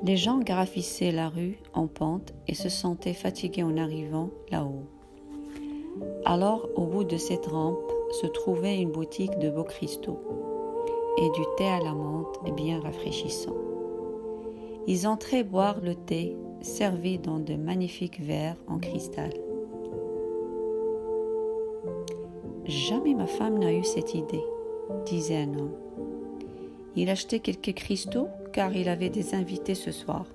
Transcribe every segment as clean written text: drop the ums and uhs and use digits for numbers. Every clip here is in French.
Les gens gravissaient la rue en pente et se sentaient fatigués en arrivant là-haut. Alors, au bout de cette rampe, se trouvait une boutique de beaux cristaux et du thé à la menthe bien rafraîchissant. Ils entraient boire le thé servi dans de magnifiques verres en cristal. Jamais ma femme n'a eu cette idée, disait un homme. Il achetait quelques cristaux car il avait des invités ce soir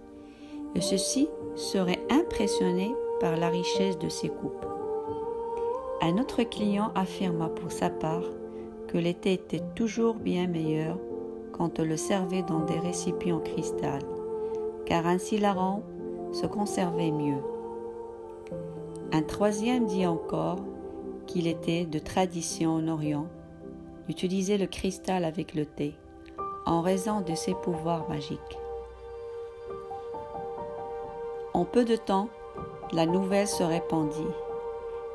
et ceux-ci seraient impressionnés par la richesse de ses coupes. Un autre client affirma pour sa part que le thé était toujours bien meilleur quand on le servait dans des récipients en cristal, car ainsi la rampe se conservait mieux. Un troisième dit encore qu'il était de tradition en Orient d'utiliser le cristal avec le thé, en raison de ses pouvoirs magiques. En peu de temps, la nouvelle se répandit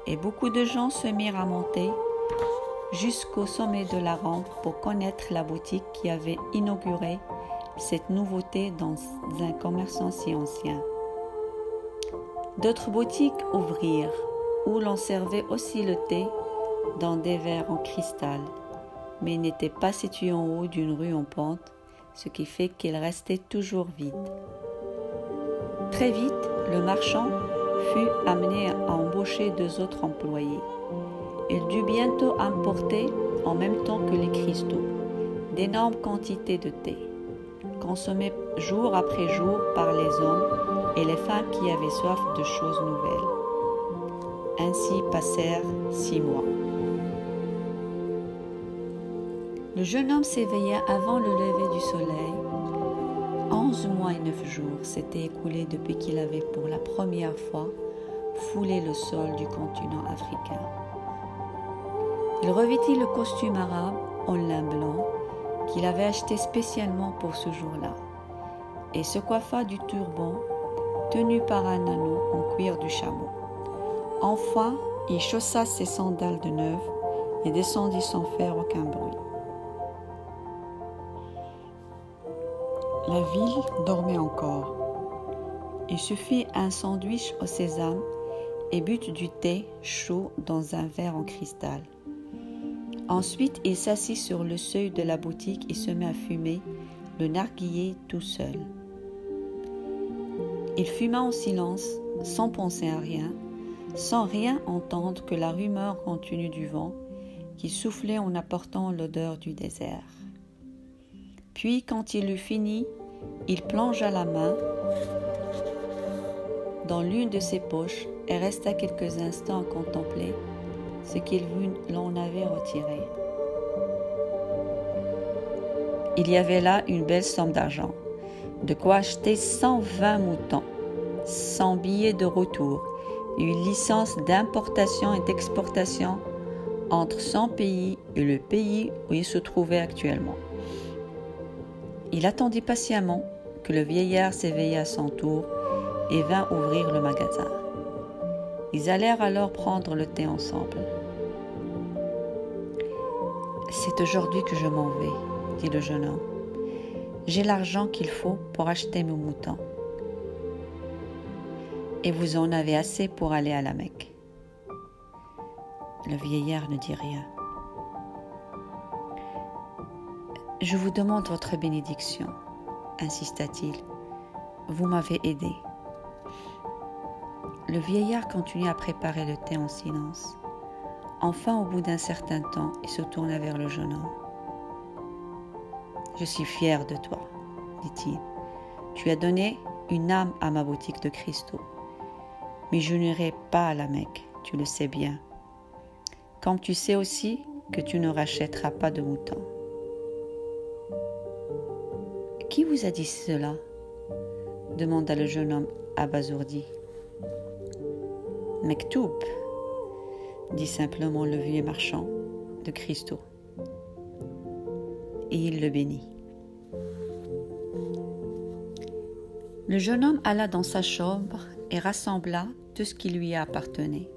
et beaucoup de gens se mirent à monter jusqu'au sommet de la rampe pour connaître la boutique qui avait inauguré cette nouveauté dans un commerçant si ancien. D'autres boutiques ouvrirent où l'on servait aussi le thé dans des verres en cristal, mais n'était pas situé en haut d'une rue en pente, ce qui fait qu'il restait toujours vide. Très vite, le marchand fut amené à embaucher 2 autres employés. Il dut bientôt importer, en même temps que les cristaux, d'énormes quantités de thé, consommés jour après jour par les hommes et les femmes qui avaient soif de choses nouvelles. Ainsi passèrent 6 mois. Le jeune homme s'éveilla avant le lever du soleil. 11 mois et 9 jours s'étaient écoulés depuis qu'il avait pour la première fois foulé le sol du continent africain. Il revêtit le costume arabe en lin blanc qu'il avait acheté spécialement pour ce jour-là et se coiffa du turban tenu par un anneau en cuir du chameau. Enfin, il chaussa ses sandales de neuf et descendit sans faire aucun bruit. La ville dormait encore. Il se fit un sandwich au sésame et but du thé chaud dans un verre en cristal. Ensuite, il s'assit sur le seuil de la boutique et se mit à fumer le narguilé tout seul. Il fuma en silence, sans penser à rien, sans rien entendre que la rumeur continue du vent qui soufflait en apportant l'odeur du désert. Puis, quand il eut fini, il plongea la main dans l'une de ses poches et resta quelques instants à contempler ce qu'il l'en avait retiré. Il y avait là une belle somme d'argent, de quoi acheter 120 moutons, 100 billets de retour et une licence d'importation et d'exportation entre son pays et le pays où il se trouvait actuellement. Il attendit patiemment que le vieillard s'éveillât à son tour et vint ouvrir le magasin. Ils allèrent alors prendre le thé ensemble. « C'est aujourd'hui que je m'en vais, » dit le jeune homme. « J'ai l'argent qu'il faut pour acheter mes moutons. Et vous en avez assez pour aller à la Mecque. » Le vieillard ne dit rien. « Je vous demande votre bénédiction, » insista-t-il. « Vous m'avez aidé. » Le vieillard continua à préparer le thé en silence. Enfin, au bout d'un certain temps, il se tourna vers le jeune homme. « Je suis fier de toi, » dit-il. « Tu as donné une âme à ma boutique de cristaux. Mais je n'irai pas à la Mecque, tu le sais bien. Comme tu sais aussi que tu ne rachèteras pas de moutons. » « Qui vous a dit cela ?» demanda le jeune homme abasourdi. « Mektoub » dit simplement le vieux marchand de cristaux. Et il le bénit. Le jeune homme alla dans sa chambre et rassembla tout ce qui lui appartenait.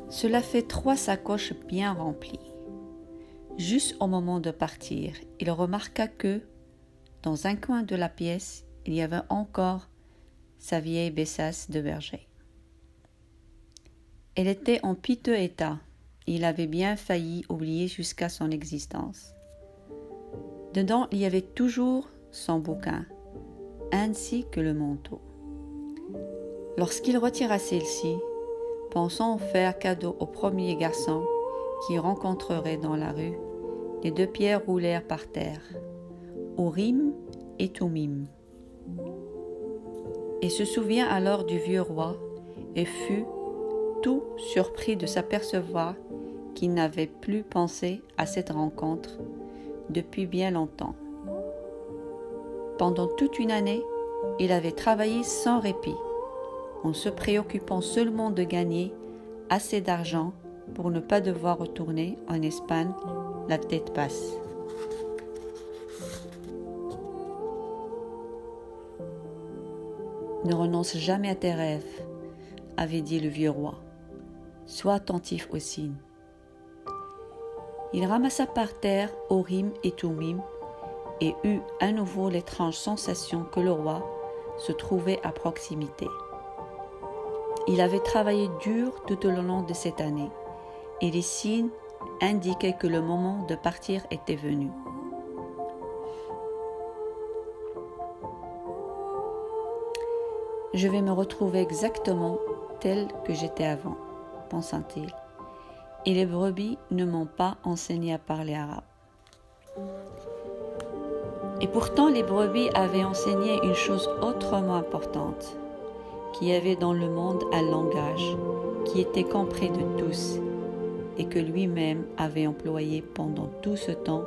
Cela fait 3 sacoches bien remplies. Juste au moment de partir, il remarqua que, Dans un coin de la pièce, il y avait encore sa vieille besace de berger. Elle était en piteux état. Il avait bien failli oublier jusqu'à son existence. Dedans, il y avait toujours son bouquin, ainsi que le manteau. Lorsqu'il retira celle-ci, pensant faire cadeau au premier garçon qu'il rencontrerait dans la rue, les deux pierres roulèrent par terre, Urim et Thummim. Il se souvient alors du vieux roi et fut tout surpris de s'apercevoir qu'il n'avait plus pensé à cette rencontre depuis bien longtemps. Pendant toute une année, il avait travaillé sans répit, en se préoccupant seulement de gagner assez d'argent pour ne pas devoir retourner en Espagne la tête basse. Ne renonce jamais à tes rêves, avait dit le vieux roi. Sois attentif aux signes. Il ramassa par terre Urim et Thummim et eut à nouveau l'étrange sensation que le roi se trouvait à proximité. Il avait travaillé dur tout au long de cette année et les signes indiquaient que le moment de partir était venu. Je vais me retrouver exactement tel que j'étais avant, pensa-t-il, et les brebis ne m'ont pas enseigné à parler arabe. Et pourtant, les brebis avaient enseigné une chose autrement importante, qu'il y avait dans le monde un langage qui était compris de tous et que lui-même avait employé pendant tout ce temps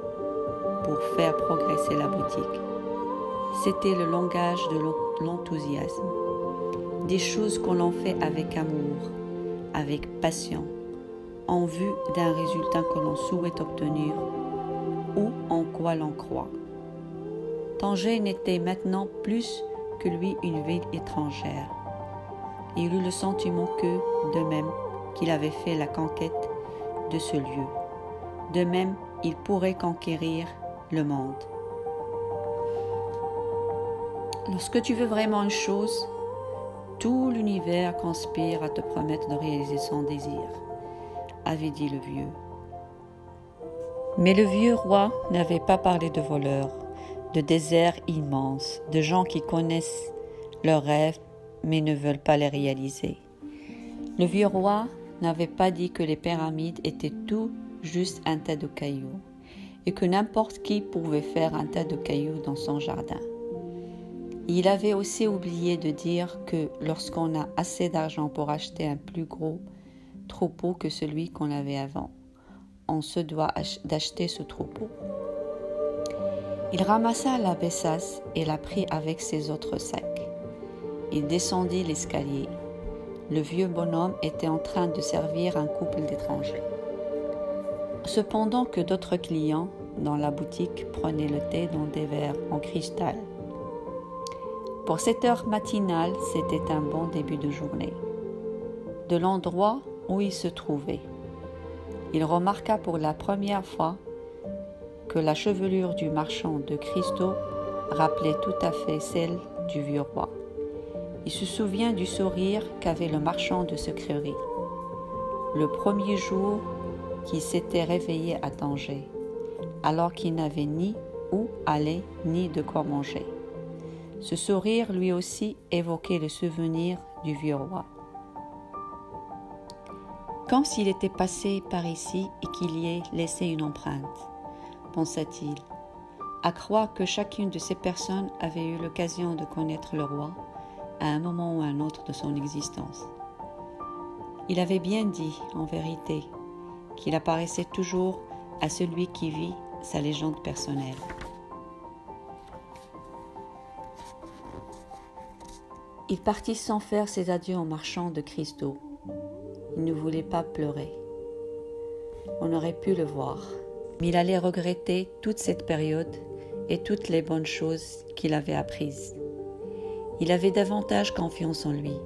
pour faire progresser la boutique. C'était le langage de l'enthousiasme, des choses qu'on en fait avec amour, avec passion, en vue d'un résultat que l'on souhaite obtenir ou en quoi l'on croit. Tanger n'était maintenant plus que lui une ville étrangère. Il eut le sentiment que, de même qu'il avait fait la conquête de ce lieu, de même il pourrait conquérir le monde. Lorsque tu veux vraiment une chose, tout l'univers conspire à te promettre de réaliser son désir, avait dit le vieux. Mais le vieux roi n'avait pas parlé de voleurs, de déserts immenses, de gens qui connaissent leurs rêves mais ne veulent pas les réaliser. Le vieux roi n'avait pas dit que les pyramides étaient tout juste un tas de cailloux et que n'importe qui pouvait faire un tas de cailloux dans son jardin. Il avait aussi oublié de dire que lorsqu'on a assez d'argent pour acheter un plus gros troupeau que celui qu'on avait avant, on se doit d'acheter ce troupeau. Il ramassa la besace et la prit avec ses autres sacs. Il descendit l'escalier. Le vieux bonhomme était en train de servir un couple d'étrangers. Cependant que d'autres clients dans la boutique prenaient le thé dans des verres en cristal. Pour cette heure matinale, c'était un bon début de journée. De l'endroit où il se trouvait, il remarqua pour la première fois que la chevelure du marchand de cristaux rappelait tout à fait celle du vieux roi. Il se souvient du sourire qu'avait le marchand de sucreries, le premier jour qu'il s'était réveillé à Tanger, alors qu'il n'avait ni où aller ni de quoi manger. Ce sourire lui aussi évoquait le souvenir du vieux roi. Comme s'il était passé par ici et qu'il y ait laissé une empreinte, pensa-t-il, à croire que chacune de ces personnes avait eu l'occasion de connaître le roi à un moment ou à un autre de son existence. Il avait bien dit, en vérité, qu'il apparaissait toujours à celui qui vit sa légende personnelle. Il partit sans faire ses adieux au marchand de cristaux. Il ne voulait pas pleurer. On aurait pu le voir, mais il allait regretter toute cette période et toutes les bonnes choses qu'il avait apprises. Il avait davantage confiance en lui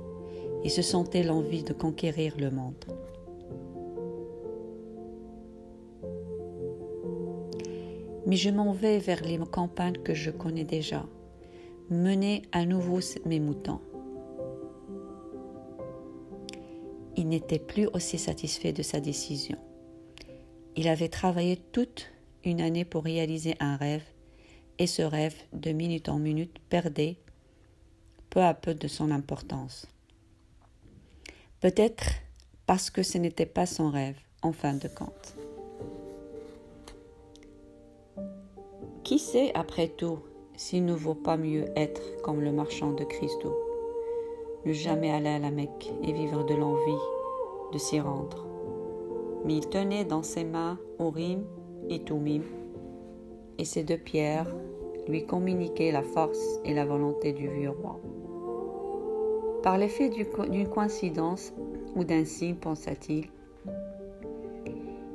et se sentait l'envie de conquérir le monde. Mais je m'en vais vers les campagnes que je connais déjà, mener à nouveau mes moutons. Il n'était plus aussi satisfait de sa décision. Il avait travaillé toute une année pour réaliser un rêve, et ce rêve, de minute en minute, perdait peu à peu de son importance. Peut-être parce que ce n'était pas son rêve, en fin de compte. Qui sait, après tout, s'il ne vaut pas mieux être comme le marchand de cristaux, ne jamais aller à la Mecque et vivre de l'envie de s'y rendre. Mais il tenait dans ses mains Urim et Thummim, et ces deux pierres lui communiquaient la force et la volonté du vieux roi. Par l'effet d'une coïncidence ou d'un signe, pensa-t-il,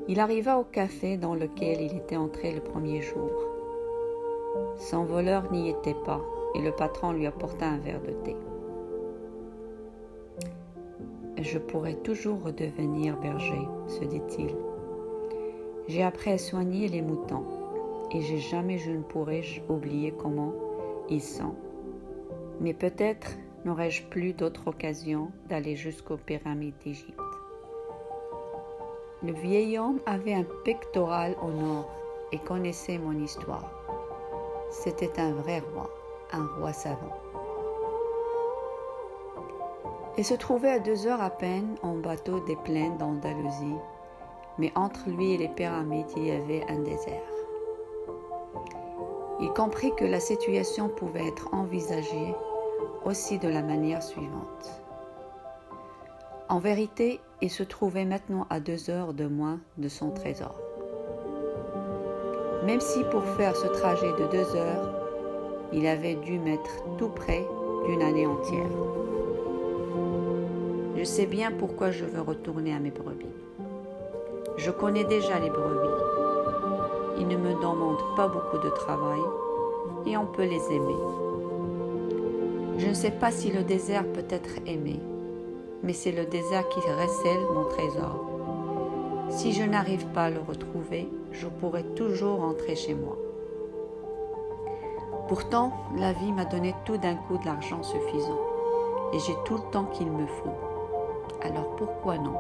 il arriva au café dans lequel il était entré le premier jour. Son voleur n'y était pas, et le patron lui apporta un verre de thé. « Je pourrais toujours redevenir berger, se dit-il. J'ai appris à soigner les moutons, et jamais je ne pourrai oublier comment ils sont. Mais peut-être n'aurai-je plus d'autre occasion d'aller jusqu'aux pyramides d'Égypte. » Le vieil homme avait un pectoral au nord et connaissait mon histoire. C'était un vrai roi, un roi savant. Il se trouvait à 2 heures à peine en bateau des plaines d'Andalousie, mais entre lui et les pyramides, il y avait un désert. Il comprit que la situation pouvait être envisagée aussi de la manière suivante. En vérité, il se trouvait maintenant à 2 heures de moins de son trésor. Même si pour faire ce trajet de 2 heures, il avait dû mettre tout près d'une année entière. Je sais bien pourquoi je veux retourner à mes brebis. Je connais déjà les brebis. Ils ne me demandent pas beaucoup de travail et on peut les aimer. Je ne sais pas si le désert peut être aimé, mais c'est le désert qui recèle mon trésor. Si je n'arrive pas à le retrouver, je pourrai toujours rentrer chez moi. Pourtant, la vie m'a donné tout d'un coup de l'argent suffisant et j'ai tout le temps qu'il me faut. Alors pourquoi non?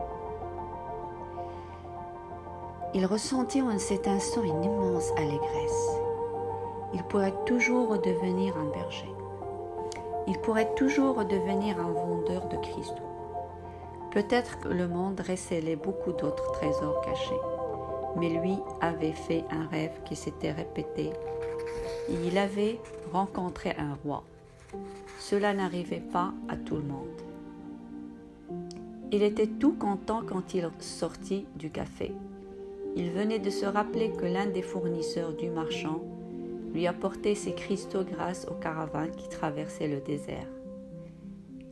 Il ressentit en cet instant une immense allégresse. Il pourrait toujours redevenir un berger. Il pourrait toujours redevenir un vendeur de cristaux. Peut-être que le monde recélait beaucoup d'autres trésors cachés, mais lui avait fait un rêve qui s'était répété et il avait rencontré un roi. Cela n'arrivait pas à tout le monde. Il était tout content quand il sortit du café. Il venait de se rappeler que l'un des fournisseurs du marchand lui apportait ses cristaux grâce aux caravanes qui traversaient le désert.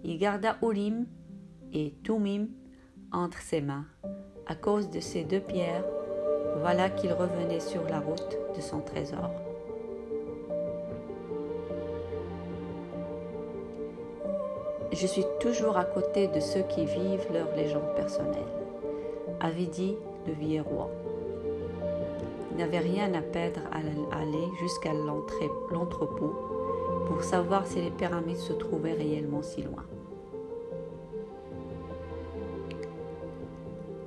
Il garda Urim et Thummim entre ses mains. À cause de ces 2 pierres, voilà qu'il revenait sur la route de son trésor. Je suis toujours à côté de ceux qui vivent leur légende personnelle, avait dit le vieux roi. Il n'avait rien à perdre à aller jusqu'à l'entrepôt pour savoir si les pyramides se trouvaient réellement si loin.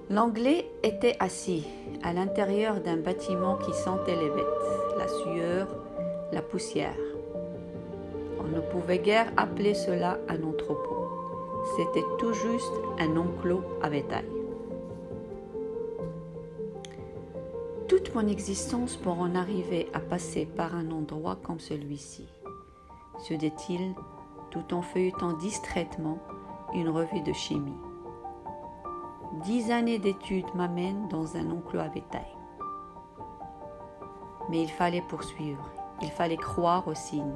L'Anglais était assis à l'intérieur d'un bâtiment qui sentait les bêtes, la sueur, la poussière. On ne pouvait guère appeler cela un entrepôt. C'était tout juste un enclos à bétail. Toute mon existence pour en arriver à passer par un endroit comme celui-ci, se dit-il, tout en feuilletant distraitement une revue de chimie. 10 années d'études m'amènent dans un enclos à bétail. Mais il fallait poursuivre, il fallait croire aux signes.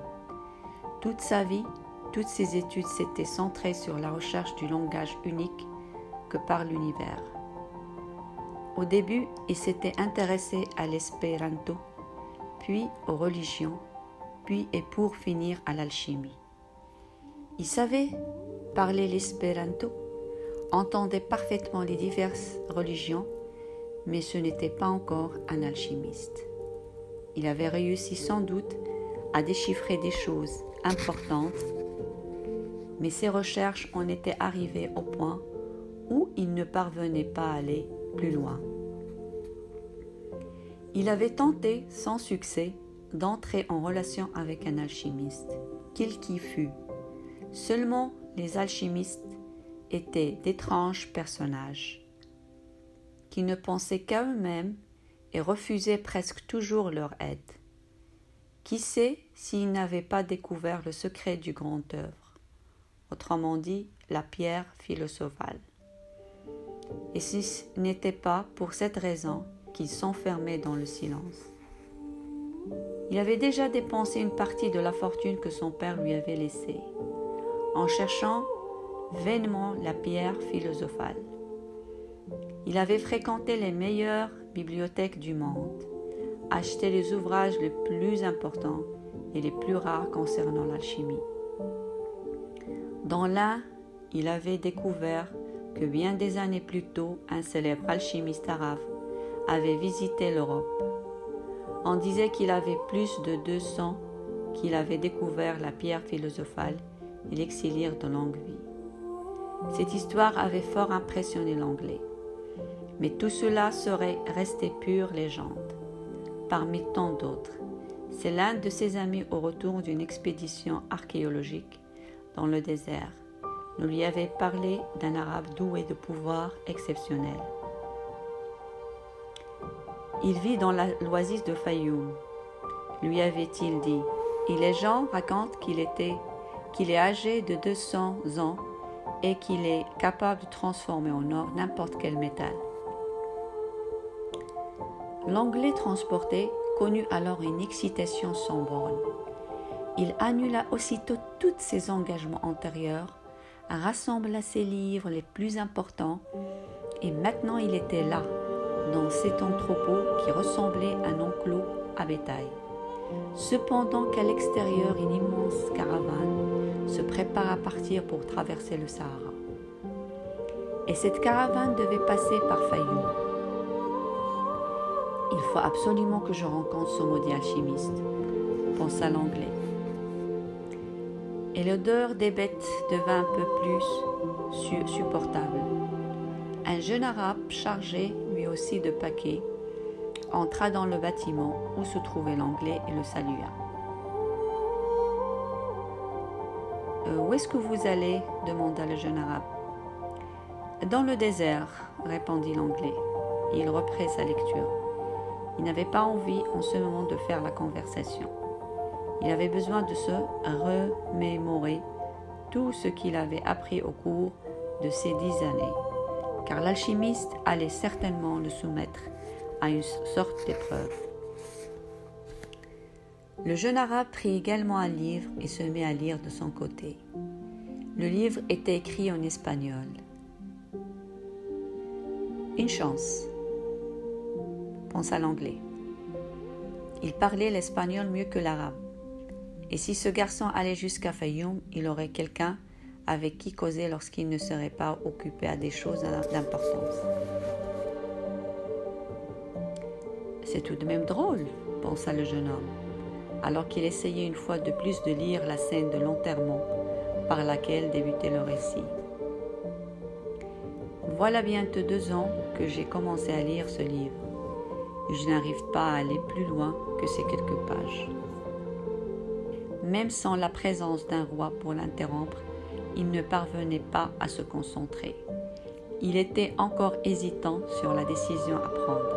Toute sa vie, toutes ses études s'étaient centrées sur la recherche du langage unique que parle l'univers. Au début, il s'était intéressé à l'espéranto, puis aux religions, puis et pour finir à l'alchimie. Il savait parler l'espéranto, entendait parfaitement les diverses religions, mais ce n'était pas encore un alchimiste. Il avait réussi sans doute à déchiffrer des choses importantes, mais ses recherches en étaient arrivées au point où il ne parvenait pas à aller plus loin. Il avait tenté, sans succès, d'entrer en relation avec un alchimiste, quel qu'il fût. Seulement, les alchimistes étaient d'étranges personnages, qui ne pensaient qu'à eux-mêmes et refusaient presque toujours leur aide. Qui sait s'ils n'avaient pas découvert le secret du grand œuvre, autrement dit, la pierre philosophale. Et si ce n'était pas pour cette raison qu'il s'enfermait dans le silence. Il avait déjà dépensé une partie de la fortune que son père lui avait laissée, en cherchant vainement la pierre philosophale. Il avait fréquenté les meilleures bibliothèques du monde, acheté les ouvrages les plus importants et les plus rares concernant l'alchimie. Dans l'un, il avait découvert que bien des années plus tôt, un célèbre alchimiste arabe avait visité l'Europe. On disait qu'il avait plus de 200 qu'il avait découvert la pierre philosophale et l'élixir de longue vie. Cette histoire avait fort impressionné l'Anglais. Mais tout cela serait resté pure légende. Parmi tant d'autres, c'est l'un de ses amis au retour d'une expédition archéologique dans le désert nous lui avait parlé d'un arabe doué de pouvoirs exceptionnels. Il vit dans l'oasis de Fayoum, lui avait-il dit, et les gens racontent qu'il est âgé de 200 ans et qu'il est capable de transformer en or n'importe quel métal. L'Anglais transporté connut alors une excitation sans borne. Il annula aussitôt tous ses engagements antérieurs, rassembla ses livres les plus importants, et maintenant il était là, dans cet entrepôt qui ressemblait à un enclos à bétail. Cependant qu'à l'extérieur, une immense caravane se prépare à partir pour traverser le Sahara. Et cette caravane devait passer par Fayoum. Il faut absolument que je rencontre ce maudit alchimiste, pensa l'Anglais. Et l'odeur des bêtes devint un peu plus supportable. Un jeune arabe chargé, lui aussi de paquets, entra dans le bâtiment où se trouvait l'Anglais et le salua. « Où est-ce que vous allez ?» demanda le jeune arabe. « Dans le désert, » répondit l'Anglais, et il reprit sa lecture. Il n'avait pas envie en ce moment de faire la conversation. Il avait besoin de se remémorer tout ce qu'il avait appris au cours de ces 10 années, car l'alchimiste allait certainement le soumettre à une sorte d'épreuve. Le jeune arabe prit également un livre et se mit à lire de son côté. Le livre était écrit en espagnol. Une chance, pensa l'Anglais. Il parlait l'espagnol mieux que l'arabe. Et si ce garçon allait jusqu'à Fayoum, il aurait quelqu'un avec qui causer lorsqu'il ne serait pas occupé à des choses d'importance. C'est tout de même drôle, pensa le jeune homme, alors qu'il essayait une fois de plus de lire la scène de l'enterrement par laquelle débutait le récit. Voilà bientôt 2 ans que j'ai commencé à lire ce livre. Je n'arrive pas à aller plus loin que ces quelques pages. Même sans la présence d'un roi pour l'interrompre, il ne parvenait pas à se concentrer. Il était encore hésitant sur la décision à prendre,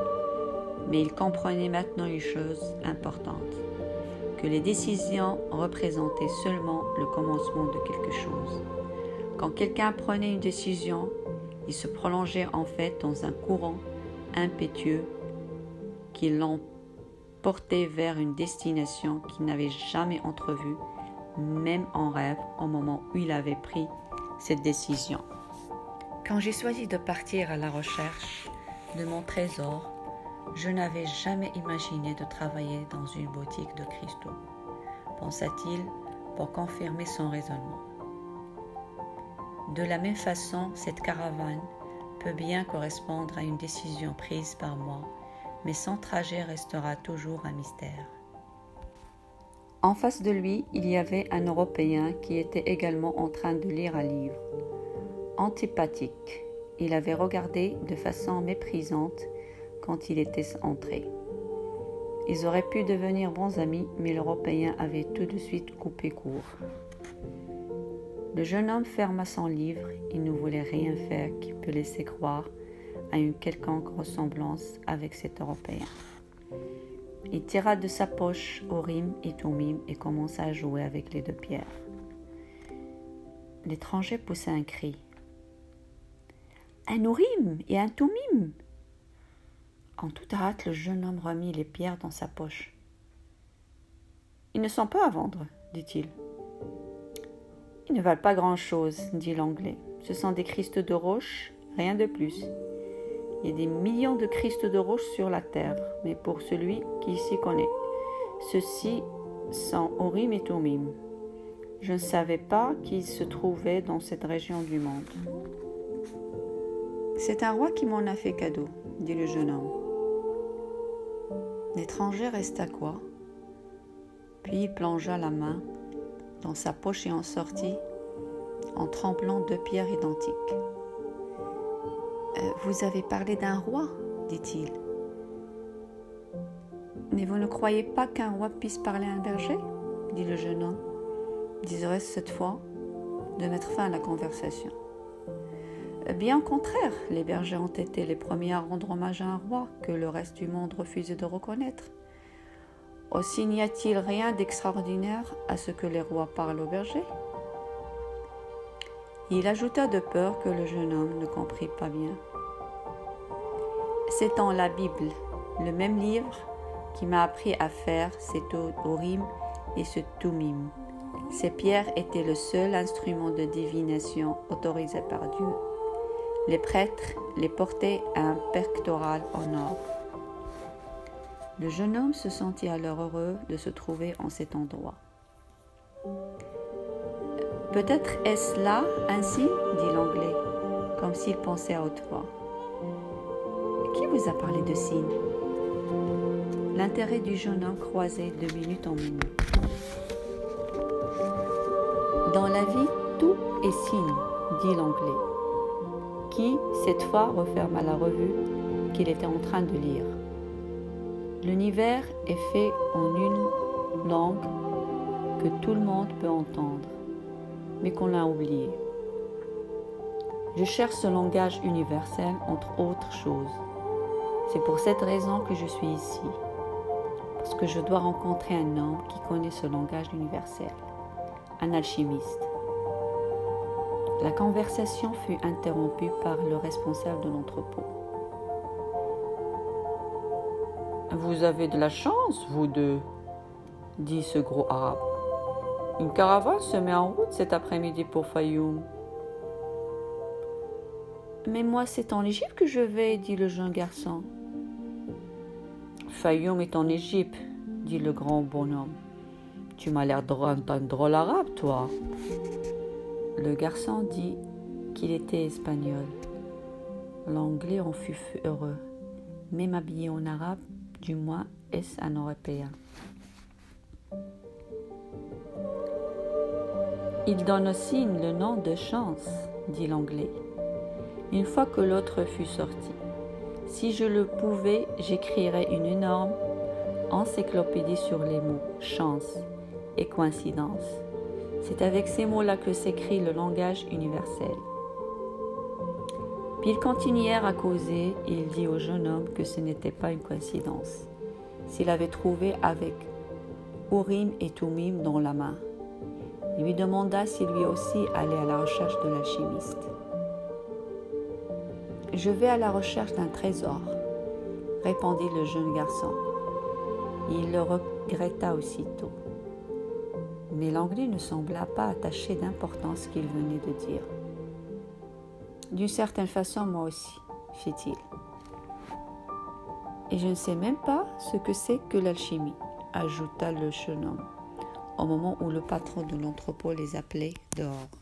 mais il comprenait maintenant une chose importante, que les décisions représentaient seulement le commencement de quelque chose. Quand quelqu'un prenait une décision, il se prolongeait en fait dans un courant impétueux qui l'emportait vers une destination qu'il n'avait jamais entrevue, même en rêve, au moment où il avait pris cette décision. Quand j'ai choisi de partir à la recherche de mon trésor, je n'avais jamais imaginé de travailler dans une boutique de cristaux, pensa-t-il pour confirmer son raisonnement. De la même façon, cette caravane peut bien correspondre à une décision prise par moi mais son trajet restera toujours un mystère. En face de lui, il y avait un Européen qui était également en train de lire un livre. Antipathique, il avait regardé de façon méprisante quand il était entré. Ils auraient pu devenir bons amis, mais l'Européen avait tout de suite coupé court. Le jeune homme ferma son livre, il ne voulait rien faire qui peut laisser croire à une quelconque ressemblance avec cet Européen. Il tira de sa poche Urim et Thummim et commença à jouer avec les deux pierres. L'étranger poussa un cri. « Un Urim et un Thummim !» En toute hâte, le jeune homme remit les pierres dans sa poche. « Ils ne sont pas à vendre, dit-il. »« Ils ne valent pas grand-chose, dit l'Anglais. Ce sont des cristaux de roche, rien de plus. Il y a des millions de cristaux de roche sur la terre, mais pour celui qui s'y connaît, ceux-ci sont Urim et Thummim. Je ne savais pas qu'ils se trouvaient dans cette région du monde. »« C'est un roi qui m'en a fait cadeau, dit le jeune homme. » L'étranger resta quoi, puis il plongea la main dans sa poche et en sortit, en tremblant, deux pierres identiques. « Vous avez parlé d'un roi, dit-il. Mais vous ne croyez pas qu'un roi puisse parler à un berger, dit le jeune homme, désireux cette fois de mettre fin à la conversation. Bien au contraire, les bergers ont été les premiers à rendre hommage à un roi que le reste du monde refusait de reconnaître. Aussi n'y a-t-il rien d'extraordinaire à ce que les rois parlent aux bergers. Il ajouta de peur que le jeune homme ne comprit pas bien. C'est dans la Bible, le même livre qui m'a appris à faire cet Urim et ce Thummim. Ces pierres étaient le seul instrument de divination autorisé par Dieu. Les prêtres les portaient à un pectoral en or. Le jeune homme se sentit alors heureux de se trouver en cet endroit. « Peut-être est-ce là un signe, dit l'Anglais, comme s'il pensait à haute voix. « Qui vous a parlé de signe ?» L'intérêt du jeune homme croisait de minute en minute. « Dans la vie, tout est signe, dit l'Anglais, qui, cette fois, referma la revue qu'il était en train de lire. L'univers est fait en une langue que tout le monde peut entendre, mais qu'on a oublié. Je cherche ce langage universel entre autres choses. C'est pour cette raison que je suis ici, parce que je dois rencontrer un homme qui connaît ce langage universel, un alchimiste. La conversation fut interrompue par le responsable de l'entrepôt. « Vous avez de la chance, vous deux, dit ce gros arabe. Une caravane se met en route cet après-midi pour Fayoum. »« Mais moi, c'est en Égypte que je vais, dit le jeune garçon. »« Fayoum est en Égypte, dit le grand bonhomme. Tu m'as l'air d'un drôle arabe, toi. » Le garçon dit qu'il était espagnol. L'Anglais en fut heureux. Même habillé en arabe, du moins est-ce un Européen. Il donne au signe le nom de chance, dit l'Anglais, une fois que l'autre fut sorti. Si je le pouvais, j'écrirais une énorme encyclopédie sur les mots chance et coïncidence. C'est avec ces mots-là que s'écrit le langage universel. Puis ils continuèrent à causer et il dit au jeune homme que ce n'était pas une coïncidence. S'il avait trouvé avec Urim et Thummim dans la main. Il lui demanda si lui aussi allait à la recherche de l'alchimiste. « Je vais à la recherche d'un trésor, » répondit le jeune garçon. Il le regretta aussitôt. Mais l'Anglais ne sembla pas attacher d'importance ce qu'il venait de dire. « D'une certaine façon, moi aussi, fit-il. Et je ne sais même pas ce que c'est que l'alchimie, ajouta le jeune homme, au moment où le patron de l'entrepôt les appelait dehors.